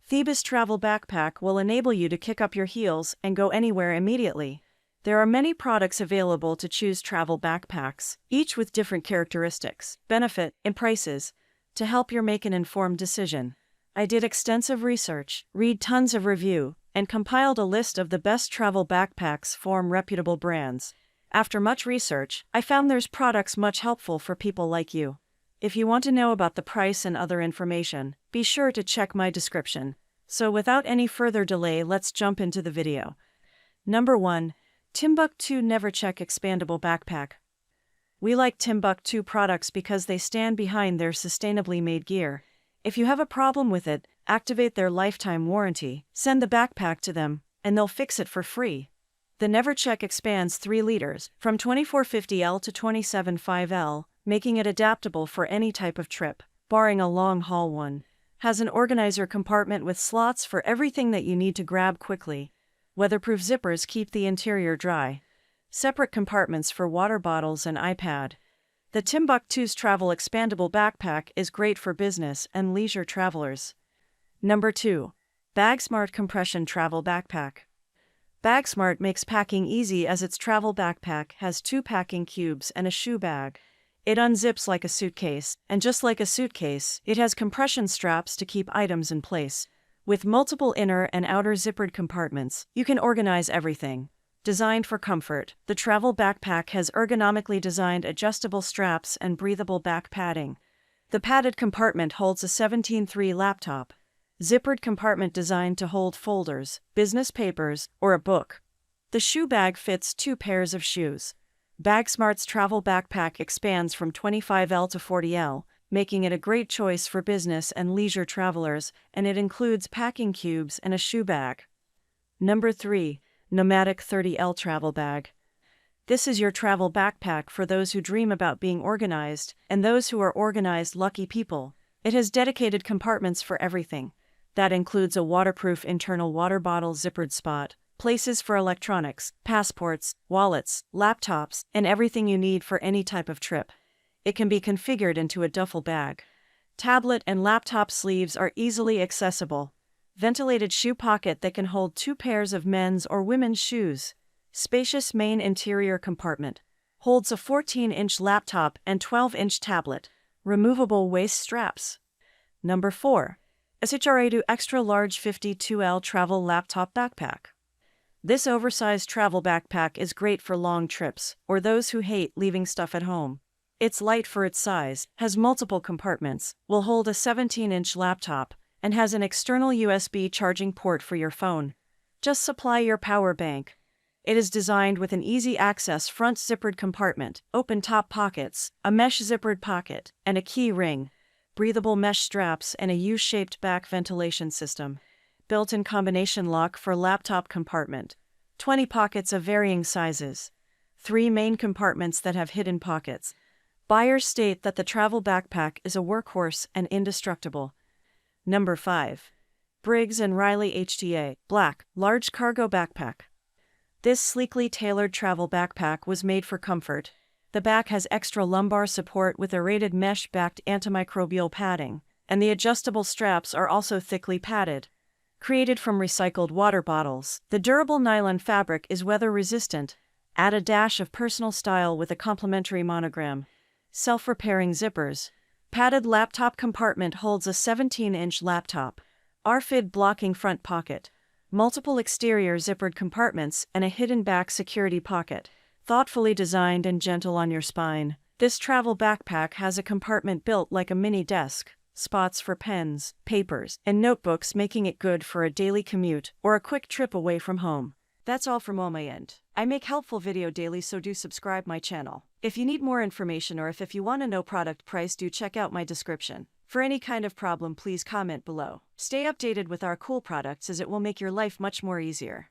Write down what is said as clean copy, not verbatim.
Thebes Travel Backpack will enable you to kick up your heels and go anywhere immediately. There are many products available to choose travel backpacks, each with different characteristics, benefit, and prices, to help you make an informed decision. I did extensive research, read tons of review, and compiled a list of the best travel backpacks from reputable brands. After much research, I found there's products much helpful for people like you. If you want to know about the price and other information, be sure to check my description. So without any further delay, let's jump into the video. Number 1. Timbuk2 Never Check Expandable Backpack. We like Timbuk2 products because they stand behind their sustainably made gear. If you have a problem with it, activate their lifetime warranty, send the backpack to them, and they'll fix it for free. The Never Check expands 3 liters, from 2450L to 275L, making it adaptable for any type of trip, barring a long-haul one. Has an organizer compartment with slots for everything that you need to grab quickly. Weatherproof zippers keep the interior dry. Separate compartments for water bottles and iPad. The Timbuk2's travel expandable backpack is great for business and leisure travelers. Number 2. Bagsmart Compression Travel Backpack. Bagsmart makes packing easy as its travel backpack has 2 packing cubes and a shoe bag. It unzips like a suitcase, and just like a suitcase, it has compression straps to keep items in place. With multiple inner and outer zippered compartments, you can organize everything. Designed for comfort, the travel backpack has ergonomically designed adjustable straps and breathable back padding. The padded compartment holds a 17.3 laptop. Zippered compartment designed to hold folders, business papers, or a book. The shoe bag fits 2 pairs of shoes. Bagsmart's travel backpack expands from 25L to 40L, making it a great choice for business and leisure travelers, and it includes packing cubes and a shoe bag. Number 3. Nomatic 30L Travel Bag. This is your travel backpack for those who dream about being organized, and those who are organized lucky people. It has dedicated compartments for everything. That includes a waterproof internal water bottle zippered spot, places for electronics, passports, wallets, laptops, and everything you need for any type of trip. It can be configured into a duffel bag. Tablet and laptop sleeves are easily accessible. Ventilated shoe pocket that can hold 2 pairs of men's or women's shoes. Spacious main interior compartment. Holds a 14-inch laptop and 12-inch tablet. Removable waist straps. Number 4. SHRA2 Extra Large 52L Travel Laptop Backpack. This oversized travel backpack is great for long trips, or those who hate leaving stuff at home. It's light for its size, has multiple compartments, will hold a 17-inch laptop, and has an external USB charging port for your phone. Just supply your power bank. It is designed with an easy access front zippered compartment, open top pockets, a mesh zippered pocket, and a key ring. Breathable mesh straps and a U-shaped back ventilation system. Built-in combination lock for laptop compartment. 20 pockets of varying sizes. 3 main compartments that have hidden pockets. Buyers state that the travel backpack is a workhorse and indestructible. Number 5. Briggs & Riley HTA Black Large Cargo Backpack. This sleekly tailored travel backpack was made for comfort. The back has extra lumbar support with aerated mesh-backed antimicrobial padding, and the adjustable straps are also thickly padded. Created from recycled water bottles, the durable nylon fabric is weather-resistant. Add a dash of personal style with a complimentary monogram. Self-repairing zippers. Padded laptop compartment holds a 17-inch laptop. RFID blocking front pocket. Multiple exterior zippered compartments and a hidden back security pocket. Thoughtfully designed and gentle on your spine, this travel backpack has a compartment built like a mini desk. Spots for pens, papers, and notebooks, making it good for a daily commute or a quick trip away from home. That's all from my end. I make helpful video daily, so do subscribe my channel. If you need more information or if you want to know product price, do check out my description. For any kind of problem, please comment below. Stay updated with our cool products as it will make your life much more easier.